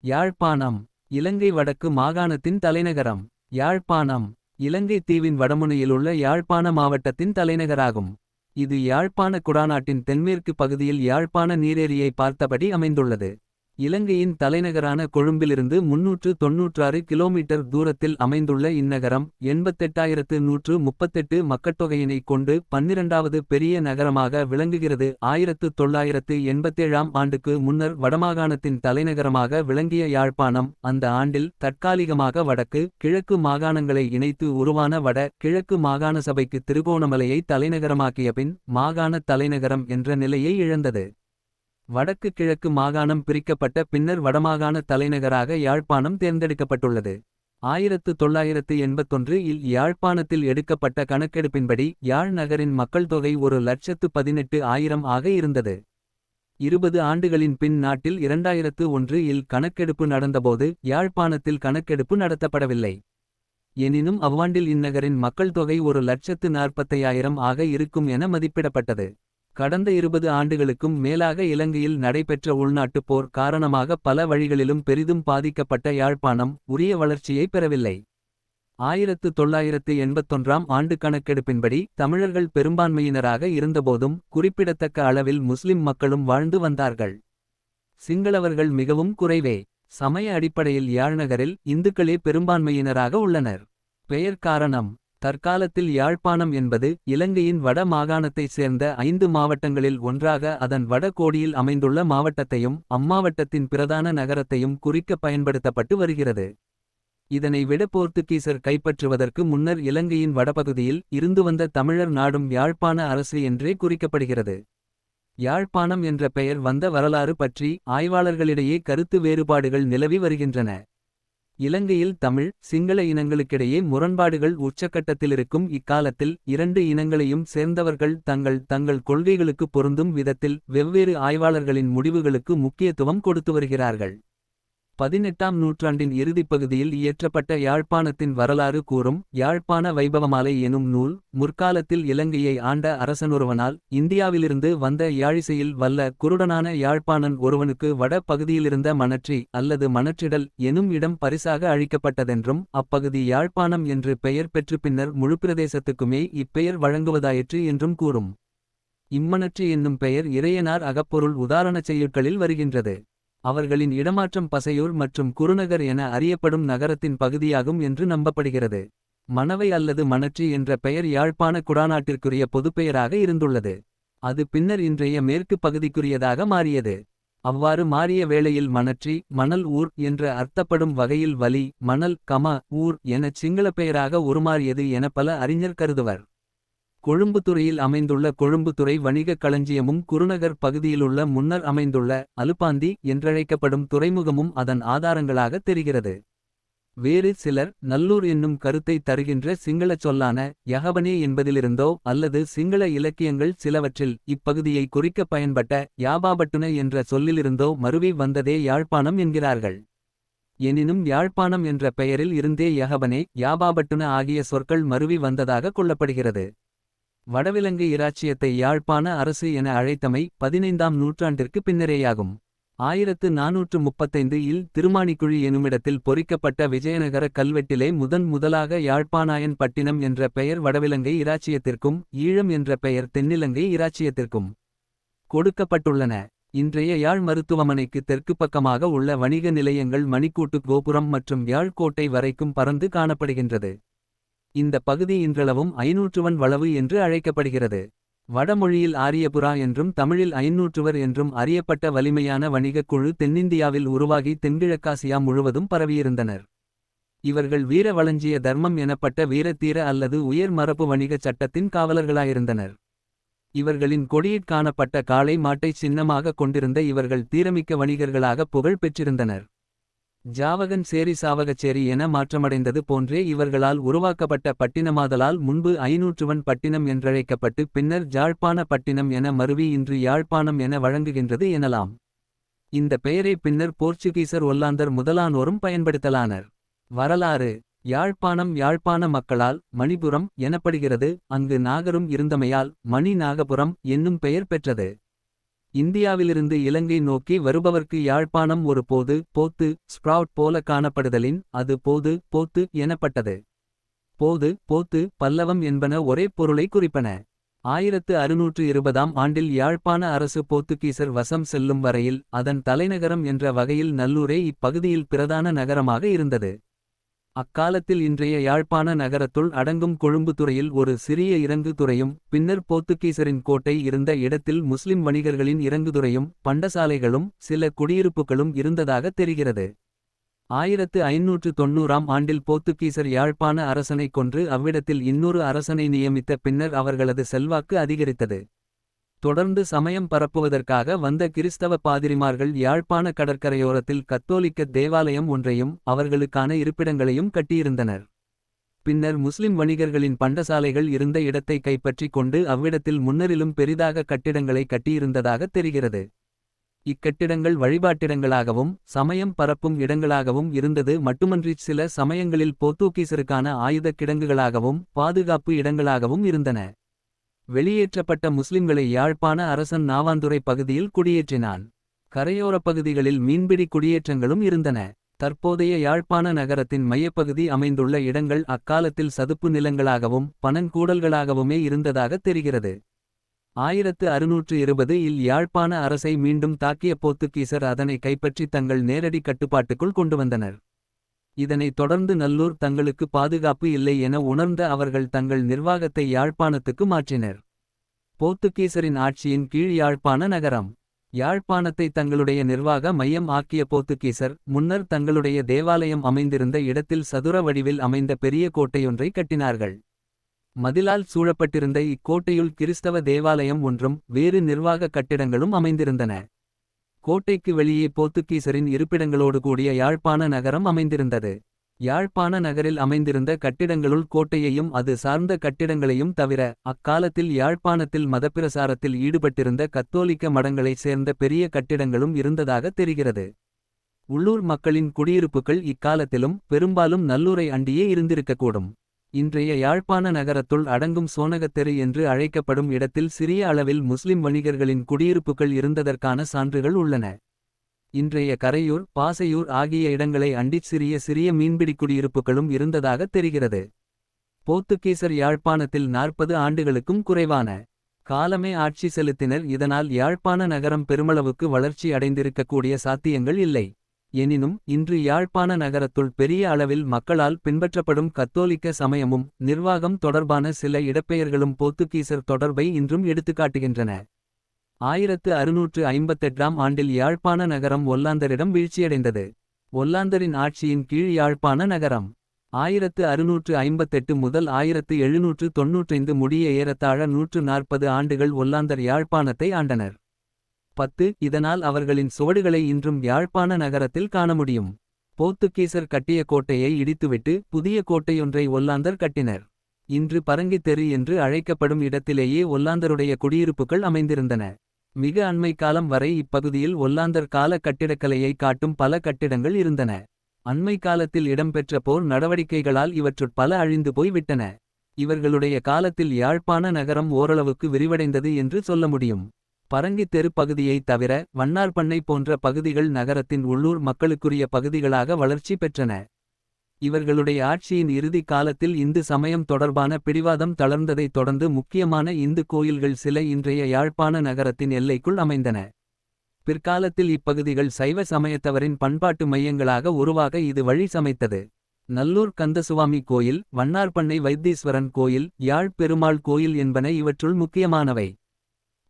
யாழ்ப்பாணம் இலங்கை வடக்கு மாகாணத்தின் தலைநகரம். யாழ்ப்பாணம் இலங்கை தீவின் வடமுனையிலுள்ள யாழ்ப்பாண மாவட்டத்தின் தலைநகராகும். இது யாழ்ப்பாண குடாநாட்டின் தென்மேற்கு பகுதியில் யாழ்ப்பாண நீரேரியை பார்த்தபடி அமைந்துள்ளது. இலங்கையின் தலைநகரான கொழும்பிலிருந்து 396 கிலோமீட்டர் தூரத்தில் அமைந்துள்ள இந்நகரம் 88,138 மக்கட்தொகையினை கொண்டு 12வது பெரிய நகரமாக விளங்குகிறது. 1987ஆம் ஆண்டுக்கு முன்னர் வடமாகாணத்தின் தலைநகரமாக விளங்கிய யாழ்ப்பாணம் அந்த ஆண்டில் தற்காலிகமாக வடக்கு கிழக்கு மாகாணங்களை இணைத்து உருவான வட கிழக்கு மாகாண சபைக்கு திருகோணமலையை தலைநகரமாக்கிய பின் மாகாண தலைநகரம் என்ற நிலையை இழந்தது. வடக்கு கிழக்கு மாகாணம் பிரிக்கப்பட்ட பின்னர் வடமாகாண தலைநகராக யாழ்ப்பாணம் தேர்ந்தெடுக்கப்பட்டுள்ளது. 1981 இல் யாழ்ப்பாணத்தில் எடுக்கப்பட்ட கணக்கெடுப்பின்படி யாழ் நகரின் மக்கள் தொகை 1,18,000 ஆக இருந்தது. 20 ஆண்டுகளின் பின் நாட்டில் 2001 இல் கணக்கெடுப்பு நடந்தபோது யாழ்ப்பாணத்தில் கணக்கெடுப்பு நடத்தப்படவில்லை. எனினும் அவ்வாண்டில் இந்நகரின் மக்கள் தொகை 1,45,000 ஆக இருக்கும் என மதிப்பிடப்பட்டது. கடந்த 20 ஆண்டுகளுக்கும் மேலாக இலங்கையில் நடைபெற்ற உள்நாட்டுப் போர் காரணமாக பல வழிகளிலும் பெரிதும் பாதிக்கப்பட்ட யாழ்ப்பாணம் உரிய வளர்ச்சியை பெறவில்லை. 1981ஆம் ஆண்டு கணக்கெடுப்பின்படி தமிழர்கள் பெரும்பான்மையினராக இருந்தபோதும் குறிப்பிடத்தக்க அளவில் முஸ்லிம் மக்களும் வாழ்ந்து வந்தார்கள். சிங்களவர்கள் மிகவும் குறைவே. சமய அடிப்படையில் யாழ்நகரில் இந்துக்களே பெரும்பான்மையினராக உள்ளனர். பெயர் காரணம். தற்காலத்தில் யாழ்ப்பாணம் என்பது இலங்கையின் வட மாகாணத்தைச் சேர்ந்த 5 மாவட்டங்களில் ஒன்றாக அதன் வட கோடியில் அமைந்துள்ள மாவட்டத்தையும் அம்மாவட்டத்தின் பிரதான நகரத்தையும் குறிக்க பயன்படுத்தப்பட்டு வருகிறது. இதனை விட போர்த்துகீசர் கைப்பற்றுவதற்கு முன்னர் இலங்கையின் வடபகுதியில் இருந்து வந்த தமிழர் நாடும் யாழ்ப்பாண அரசு என்றே குறிக்கப்படுகிறது. யாழ்ப்பாணம் என்ற பெயர் வந்த வரலாறு பற்றி ஆய்வாளர்களிடையே கருத்து வேறுபாடுகள் நிலவி வருகின்றன. இலங்கையில் தமிழ் சிங்கள இனங்களுக்கிடையே முரண்பாடுகள் உச்சக்கட்டத்திலிருக்கும் இக்காலத்தில் 2 இனங்களையும் சேர்ந்தவர்கள் தங்கள் கொள்கைகளுக்கு பொருந்தும் விதத்தில் வெவ்வேறு ஆய்வாளர்களின் முடிவுகளுக்கு முக்கியத்துவம் கொடுத்து வருகிறார்கள். 18ஆம் நூற்றாண்டின் இறுதிப்பகுதியில் இயற்றப்பட்ட யாழ்ப்பாணத்தின் வரலாறு கூறும் யாழ்ப்பாண வைபவமாலை எனும் நூல் முற்காலத்தில் இலங்கையை ஆண்ட அரசனொருவனால் இந்தியாவிலிருந்து வந்த யாழிசையில் வல்ல குருடனான யாழ்ப்பாணன் ஒருவனுக்கு வட பகுதியிலிருந்த மணற்றி அல்லது மணற்றிடல் எனும் இடம் பரிசாக அளிக்கப்பட்டதென்றும் அப்பகுதி யாழ்ப்பாணம் என்று பெயர் பெற்று பின்னர் முழுப்பிரதேசத்துக்குமே இப்பெயர் வழங்குவதாயிற்று என்றும் கூறும். இம்மணற்றி என்னும் பெயர் இறையனார் அகப்பொருள் உதாரணச் செய்யுட்களில் வருகின்றது. அவர்களின் இடமாற்றம் பசையூர் மற்றும் குருநகர் என அறியப்படும் நகரத்தின் பகுதியாகும் என்று நம்பப்படுகிறது. மணவை அல்லது மணற்றி என்ற பெயர் யாழ்ப்பாண குடாநாட்டிற்குரிய பொதுப்பெயராக இருந்துள்ளது. அது பின்னர் இன்றைய மேற்கு பகுதிக்குரியதாக மாறியது. அவ்வாறு மாறிய வேளையில் மணற்றி மணல் ஊர் என்று அர்த்தப்படும் வகையில் வலி மணல் கம ஊர் எனச் சிங்கள பெயராக உருமாறியது என பல அறிஞர் கருதுவர். கொழும்புத்துறையில் அமைந்துள்ள கொழும்புத்துறை வணிகக் களஞ்சியமும் குருநகர் பகுதியிலுள்ள முன்னர் அமைந்துள்ள அலுப்பாந்தி என்றழைக்கப்படும் துறைமுகமும் அதன் ஆதாரங்களாக தெரிகிறது. வேறு சிலர் நல்லூர் என்னும் கருத்தை தருகின்ற சிங்களச் சொல்லான யகபனே என்பதிலிருந்தோ அல்லது சிங்கள இலக்கியங்கள் சிலவற்றில் இப்பகுதியை குறிக்க பயன்பட்ட யாபாபட்டுன என்ற சொல்லிலிருந்தோ மருவி வந்ததே யாழ்ப்பாணம் என்கிறார்கள். எனினும் யாழ்ப்பாணம் என்ற பெயரில் இருந்தே யகபனே யாபாபட்டுன ஆகிய சொற்கள் மருவி வந்ததாக கொள்ளப்படுகிறது. வடவிலங்கை இராச்சியத்தை யாழ்ப்பாண அரசு என அழைத்தமை 15ஆம் நூற்றாண்டிற்கு பின்னரேயாகும். 1435 இல் திருமாணிக்குழி எனுமிடத்தில் பொறிக்கப்பட்ட விஜயநகர கல்வெட்டிலே முதலாக யாழ்ப்பாணாயன் பட்டினம் என்ற பெயர் வடவிலங்கை இராச்சியத்திற்கும் ஈழம் என்ற பெயர் தென்னிலங்கை இராச்சியத்திற்கும் கொடுக்கப்பட்டுள்ளன. இன்றைய யாழ் மருத்துவமனைக்கு தெற்கு பக்கமாக உள்ள வணிக நிலையங்கள் மணிக்கூட்டு கோபுரம் மற்றும் யாழ் கோட்டை வரைக்கும் பறந்து காணப்படுகின்றது. இந்த பகுதி இன்றளவும் 500வன் வளவு என்று அழைக்கப்படுகிறது. வடமொழியில் ஆரியபுரா என்றும் தமிழில் 500வர் என்றும் அறியப்பட்ட வலிமையான வணிகக் குழு தென்னிந்தியாவில் உருவாகி தென்கிழக்காசியா முழுவதும் பரவியிருந்தனர். இவர்கள் வீர வளஞ்சிய தர்மம் எனப்பட்ட வீரத்தீர அல்லது உயர் மரபு வணிகச் சட்டத்தின் காவலர்களாயிருந்தனர். இவர்களின் கொடியிற் காணப்பட்ட காளை மாட்டைச் சின்னமாக கொண்டிருந்த இவர்கள் தீரமிக்க வணிகர்களாக புகழ் பெற்றிருந்தனர். ஜாவகன் சேரி சாவகச்சேரி என மாற்றமடைந்தது போன்றே இவர்களால் உருவாக்கப்பட்ட பட்டினமாதலால் முன்பு 500வன் பட்டினம் என்றழைக்கப்பட்டு பின்னர் ஜாழ்ப்பாண பட்டினம் என மருவி இன்று யாழ்ப்பாணம் என வழங்குகின்றது எனலாம். இந்த பெயரை பின்னர் போர்ச்சுகீசர் ஒல்லாந்தர் முதலானோரும் பயன்படுத்தலானர். வரலாறு. யாழ்ப்பாணம் யாழ்ப்பாண மக்களால் மணிபுரம் எனப்படுகிறது. அங்கு நாகரும் இருந்தமையால் மணி நாகபுரம் என்னும் பெயர் பெற்றது. இந்தியாவிலிருந்து இலங்கை நோக்கி வருபவர்க்கு யாழ்ப்பாணம் ஒரு போது போத்து ஸ்ப்ரவுட் போல காணப்படுதலின் அது போது போத்து எனப்பட்டது. போது போத்து பல்லவம் என்பன ஒரே பொருளை குறிப்பன. 1620ஆம் ஆண்டில் யாழ்ப்பாண அரசு போத்துக்கீசர் வசம் செல்லும் வரையில் அதன் தலைநகரம் என்ற வகையில் நல்லூரே இப்பகுதியில் பிரதான நகரமாக இருந்தது. அக்காலத்தில் இன்றைய யாழ்ப்பாண நகரத்துள் அடங்கும் கொழும்புத்துறையில் ஒரு சிறிய இறங்குதுறையும் பின்னர் போத்துக்கீசரின் கோட்டை இருந்த இடத்தில் முஸ்லிம் வணிகர்களின் இறங்குதுறையும் பண்டசாலைகளும் சில குடியிருப்புகளும் இருந்ததாக தெரிகிறது. 1590ஆம் ஆண்டில் போத்துக்கீசர் யாழ்ப்பாண அரசனைக் கொன்று அவ்விடத்தில் இன்னொரு அரசனை நியமித்த பின்னர் அவர்களது செல்வாக்கு அதிகரித்தது. தொடர்ந்து சமயம் பரப்புவதற்காக வந்த கிறிஸ்தவ பாதிரிமார்கள் யாழ்ப்பாண கடற்கரையோரத்தில் கத்தோலிக்க தேவாலயம் ஒன்றையும் அவர்களுக்கான இருப்பிடங்களையும் கட்டியிருந்தனர். பின்னர் முஸ்லிம் வணிகர்களின் பண்டசாலைகள் இருந்த இடத்தை கைப்பற்றிக் கொண்டு அவ்விடத்தில் முன்னரிலும் பெரிதாக கட்டிடங்களை கட்டியிருந்ததாக தெரிகிறது. இக்கட்டிடங்கள் வழிபாட்டிடங்களாகவும் சமயம் பரப்பும் இடங்களாகவும் இருந்தது மட்டுமன்றி சில சமயங்களில் போர்த்துகீசருக்கான ஆயுதக் கிடங்குகளாகவும் பாதுகாப்பு இடங்களாகவும் இருந்தன. வெளியேற்றப்பட்ட முஸ்லிம்களை யாழ்ப்பாண அரசன் நாவாந்துறை பகுதியில் குடியேற்றினான். கரையோரப் பகுதிகளில் மீன்பிடி குடியேற்றங்களும் இருந்தன. தற்போதைய யாழ்ப்பாண நகரத்தின் மையப்பகுதி அமைந்துள்ள இடங்கள் அக்காலத்தில் சதுப்பு நிலங்களாகவும் பனங்கூடல்களாகவுமே இருந்ததாக தெரிகிறது. 1620இல் யாழ்ப்பாண அரசை மீண்டும் தாக்கிய போத்துக்கீசர் அதனை கைப்பற்றி தங்கள் நேரடி கட்டுப்பாட்டுக்குள் கொண்டுவந்தனர். இதனைத் தொடர்ந்து நல்லூர் தங்களுக்கு பாதுகாப்பு இல்லை என உணர்ந்த அவர்கள் தங்கள் நிர்வாகத்தை யாழ்ப்பாணத்துக்கு மாற்றினர். போத்துக்கீசரின் ஆட்சியின் கீழ் யாழ்ப்பாண நகரம் யாழ்ப்பாணத்தை தங்களுடைய நிர்வாக மையம் ஆக்கிய போத்துக்கீசர் முன்னர் தங்களுடைய தேவாலயம் அமைந்திருந்த இடத்தில் சதுர வடிவில் அமைந்த பெரிய கோட்டையொன்றை கட்டினார்கள். மதிலால் சூழப்பட்டிருந்த இக்கோட்டையுள் கிறிஸ்தவ தேவாலயம் ஒன்றும் வேறு நிர்வாக கட்டிடங்களும் அமைந்திருந்தன. கோட்டைக்கு வெளியே போத்துக்கீசரின் இருப்பிடங்களோடு கூடிய யாழ்ப்பாண நகரம் அமைந்திருந்தது. யாழ்ப்பாண நகரில் அமைந்திருந்த கட்டிடங்களுள் கோட்டையையும் அது சார்ந்த கட்டிடங்களையும் தவிர அக்காலத்தில் யாழ்ப்பாணத்தில் மதப்பிரசாரத்தில் ஈடுபட்டிருந்த கத்தோலிக்க மடங்களைச் சேர்ந்த பெரிய கட்டிடங்களும் இருந்ததாக தெரிகிறது. உள்ளூர் மக்களின் குடியிருப்புகள் இக்காலத்திலும் பெரும்பாலும் நல்லூரை அண்டியே இருந்திருக்கக்கூடும். இன்றைய யாழ்ப்பாண நகரத்துள் அடங்கும் சோனகத்தெரு என்று அழைக்கப்படும் இடத்தில் சிறிய அளவில் முஸ்லிம் வணிகர்களின் குடியிருப்புகள் இருந்ததற்கான சான்றுகள் உள்ளன. இன்றைய கரையூர் பாசையூர் ஆகிய இடங்களை அண்டிச் சிறிய சிறிய மீன்பிடி குடியிருப்புகளும் இருந்ததாக தெரிகிறது. போத்துக்கீசர் யாழ்ப்பாணத்தில் 40 ஆண்டுகளுக்கும் குறைவான காலமே ஆட்சி செலுத்தினர். இதனால் யாழ்ப்பாண நகரம் பெருமளவுக்கு வளர்ச்சி அடைந்திருக்கக்கூடிய சாத்தியங்கள் இல்லை. எனினும் இன்று யாழ்ப்பாண நகரத்துள் பெரிய அளவில் மக்களால் பின்பற்றப்படும் கத்தோலிக்க சமயமும் நிர்வாகம் தொடர்பான சில இடப்பெயர்களும் போத்துக்கீசர் தொடர்பை இன்றும் எடுத்துக்காட்டுகின்றன. 1658ஆம் ஆண்டில் யாழ்ப்பாண நகரம் ஒல்லாந்தரிடம் வீழ்ச்சியடைந்தது. ஒல்லாந்தரின் ஆட்சியின் கீழ் யாழ்ப்பாண நகரம் 1658 முதல் 1795 முடிய ஏறத்தாழ 140 ஆண்டுகள் ஒல்லாந்தர் யாழ்ப்பாணத்தை ஆண்டனர். 10 இதனால் அவர்களின் சுவடுகளை இன்றும் யாழ்ப்பாண நகரத்தில் காண முடியும். போத்துக்கீசர் கட்டிய கோட்டையை இடித்துவிட்டு புதிய கோட்டையொன்றை ஒல்லாந்தர் கட்டினர். இன்று பரங்கி தெரு என்று அழைக்கப்படும் இடத்திலேயே ஒல்லாந்தருடைய குடியிருப்புகள் அமைந்திருந்தன. மிக அண்மை காலம் வரை இப்பகுதியில் ஒல்லாந்தர் கால கட்டிடக்கலையை காட்டும் பல கட்டிடங்கள் இருந்தன. அண்மை காலத்தில் இடம்பெற்ற போர் நடவடிக்கைகளால் இவற்றுட் பல அழிந்து போய் விட்டன. இவர்களுடைய காலத்தில் யாழ்ப்பாண நகரம் ஓரளவுக்கு விரிவடைந்தது என்று சொல்ல முடியும். பரங்கி தெரு பகுதியைத் தவிர வண்ணார்பண்ணை போன்ற பகுதிகள் நகரத்தின் உள்ளூர் மக்களுக்குரிய பகுதிகளாக வளர்ச்சி பெற்றன. இவர்களுடைய ஆட்சியின் இறுதி காலத்தில் இந்து சமயம் தொடர்பான பிடிவாதம் தளர்ந்ததைத் தொடர்ந்து முக்கியமான இந்து கோயில்கள் சில இன்றைய யாழ்ப்பாண நகரத்தின் எல்லைக்குள் அமைந்தன. பிற்காலத்தில் இப்பகுதிகள் சைவ சமயத்தவரின் பண்பாட்டு மையங்களாக உருவாக இது வழி சமைத்தது. நல்லூர் கந்தசுவாமி கோயில், வண்ணார்பண்ணை வைத்தீஸ்வரன் கோயில், யாழ் பெருமாள் கோயில் என்பன இவற்றுள் முக்கியமானவை.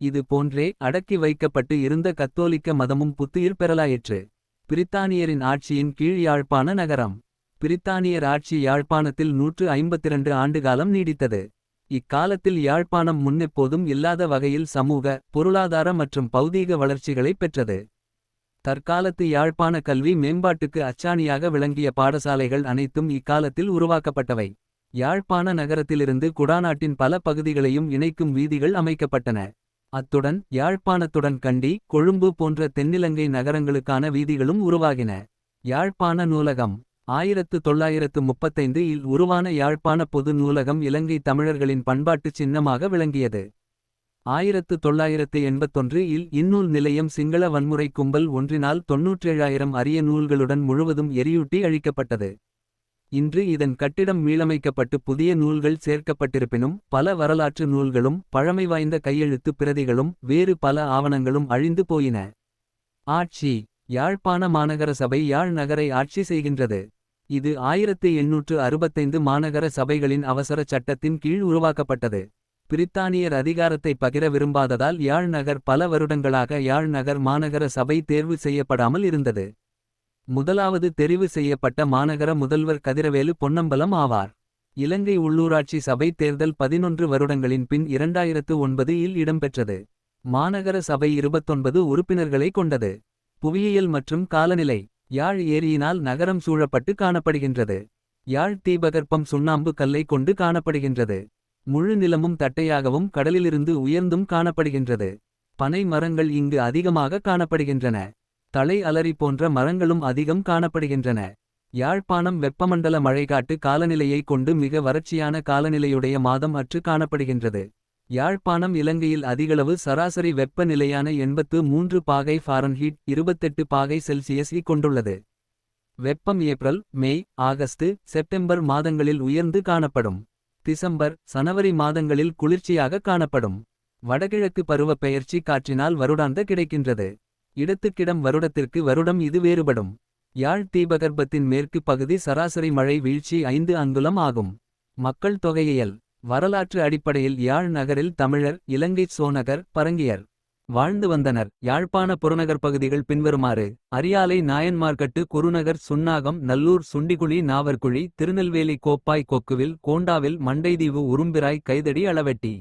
இது போன்றே அடக்கி வைக்கப்பட்டு இருந்த கத்தோலிக்க மதமும் புத்துயிர் பெறலாயிற்று. பிரித்தானியரின் ஆட்சியின் கீழ் யாழ்ப்பாண நகரம் பிரித்தானியர் ஆட்சி யாழ்ப்பாணத்தில் 152 ஆண்டுகாலம் நீடித்தது. இக்காலத்தில் யாழ்ப்பாணம் முன்னெப்போதும் இல்லாத வகையில் சமூக, பொருளாதார மற்றும் பௌதீக வளர்ச்சிகளை பெற்றது. தற்காலத்து யாழ்ப்பாண கல்வி மேம்பாட்டுக்கு அச்சாணியாக விளங்கிய பாடசாலைகள் அனைத்தும் இக்காலத்தில் உருவாக்கப்பட்டவை. யாழ்ப்பாண நகரத்திலிருந்து குடாநாட்டின் பல பகுதிகளையும் இணைக்கும் வீதிகள் அமைக்கப்பட்டன. அத்துடன் யாழ்ப்பாணத்துடன் கண்டி, கொழும்பு போன்ற தென்னிலங்கை நகரங்களுக்கான வீதிகளும் உருவாகின. யாழ்ப்பாண நூலகம் 1935 இல் உருவான யாழ்ப்பாண பொது நூலகம் இலங்கை தமிழர்களின் பண்பாட்டுச் சின்னமாக விளங்கியது. 1981 இல் இந்நூல் நிலையம் சிங்கள வன்முறை கும்பல் ஒன்றினால் 97,000 அரிய நூல்களுடன் முழுவதும் எரியூட்டி அழிக்கப்பட்டது. இன்று இதன் கட்டிடம் மீளமைக்கப்பட்டு புதிய நூல்கள் சேர்க்கப்பட்டிருப்பினும் பல வரலாற்று நூல்களும் பழமை வாய்ந்த கையெழுத்து பிரதிகளும் வேறு பல ஆவணங்களும் அழிந்து போயின. ஆட்சி: யாழ்ப்பாண மாநகர சபை யாழ் நகரை ஆட்சி செய்கின்றது. இது 1865 மாநகர சபைகளின் அவசர சட்டத்தின் கீழ் உருவாக்கப்பட்டது. பிரித்தானியர் அதிகாரத்தை பகிர விரும்பாததால் யாழ் நகர் பல வருடங்களாக யாழ் நகர் மாநகர சபை தேர்வு செய்யப்படாமல் இருந்தது. முதலாவது தெரிவு செய்யப்பட்ட மாநகர முதல்வர் கதிரவேலு பொன்னம்பலம் ஆவார். இலங்கை உள்ளூராட்சி சபை தேர்தல் 11 வருடங்களின் பின் 2009 இல் இடம்பெற்றது. மாநகர சபை 29 உறுப்பினர்களை கொண்டது. புவியியல் மற்றும் காலநிலை: யாழ் ஏரியினால் நகரம் சூழப்பட்டு காணப்படுகின்றது. யாழ் தீபகற்பம் சுண்ணாம்பு கல்லை கொண்டு காணப்படுகின்றது. முழு நிலமும் தட்டையாகவும் கடலிலிருந்து உயர்ந்தும் காணப்படுகின்றது. பனை மரங்கள் இங்கு அதிகமாக காணப்படுகின்றன. தலை அலரி போன்ற மரங்களும் அதிகம் காணப்படுகின்றன. யாழ்ப்பாணம் வெப்பமண்டல மழைக்காட்டு காலநிலையை கொண்டு மிக வறட்சியான காலநிலையுடைய மாதம் அற்று காணப்படுகின்றது. யாழ்ப்பாணம் இலங்கையில் அதிகளவு சராசரி வெப்ப நிலையான 83 பாகை ஃபாரன்ஹீட் 28 பாகை செல்சியஸ் கொண்டுள்ளது. வெப்பம் ஏப்ரல், மே, ஆகஸ்து, செப்டம்பர் மாதங்களில் உயர்ந்து காணப்படும். டிசம்பர், சனவரி மாதங்களில் குளிர்ச்சியாக காணப்படும். வடகிழக்கு பருவப்பெயர்ச்சி காற்றினால் வருடாந்த கிடைக்கின்றது. இடத்துக்கிடம் வருடத்திற்கு வருடம் இது வேறுபடும். யாழ் தீபகற்பத்தின் மேற்கு பகுதி சராசரி மழை வீழ்ச்சி 5 அங்குலம் ஆகும். மக்கள் தொகையியல்: வரலாற்று அடிப்படையில் யாழ் நகரில் தமிழர், இலங்கைச் சோனகர், பரங்கியர் வாழ்ந்து வந்தனர். யாழ்ப்பாண புறநகர் பகுதிகள் பின்வருமாறு: அரியாலை நாயன்மார்கட்டு, குருநகர், சுன்னாகம், நல்லூர், சுண்டிகுழி, நாவற்குழி, திருநெல்வேலி, கோப்பாய், கொக்குவில், கோண்டாவில், மண்டைதீவு, உரும்பிராய், கைதடி, அளவெட்டி.